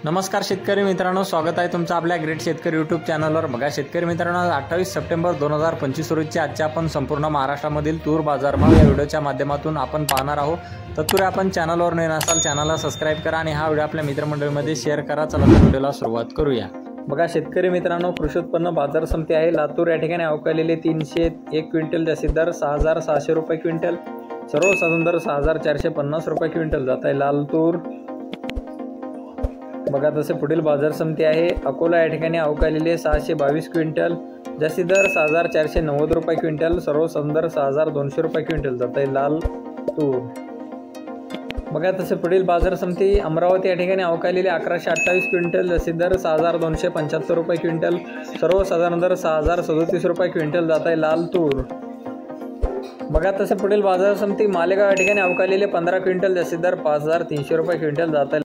नमस्कार शेतकरी मित्रांनो, स्वागत आहे तुमचं आपल्या ग्रेट शेतकरी यूट्यूब चॅनलवर। बघा शेतकरी मित्रांनो, 28 सप्टेंबर 2025 रोजीचे आजच्या आपण संपूर्ण महाराष्ट्रामधील तूर बाजारभाव या व्हिडिओच्या माध्यमातून आपण पाहणार आहोत। तत्पूर्वी आपण चॅनलवर नवीन असाल चॅनलला सबस्क्राइब करा आणि हा व्हिडिओ आपल्या मित्रमंडळीमध्ये शेअर करा। चला तर व्हिडिओला सुरुवात करूया। बघा शेतकरी मित्रांनो, कृषी उत्पन्न बाजार समिती आहे लातूर या ठिकाणी अवकालेले 301 क्विंटल, जास्तीत दर 6600 रुपये क्विंटल, सर्वसाधारण दर 6450 रुपये क्विंटल जात आहे लाल तूर। बघा तसे पुढील बाजार समिती आहे अकोला या ठिकाणी अवकालेले 622 क्विंटल, जास्तीत दर 6490 रुपये क्विंटल, सर्वसाधारण दर 6200 रुपये क्विंटल जात आहे लाल तूर। बघा तसे पुढील बाजार समिती अमरावती या ठिकाणी अवकालेले 1128 क्विंटल, जास्तीत दर 6275 रुपये क्विंटल, सर्वसाधारण दर 6037 रुपये क्विंटल जात आहे लाल तूर। बघा तसे पुढील बाजार समिती मालेगाव या ठिकाणी अवकालेले 15 क्विंटल, जास्तीत दर 5300 रुपये क्विंटल जात आहे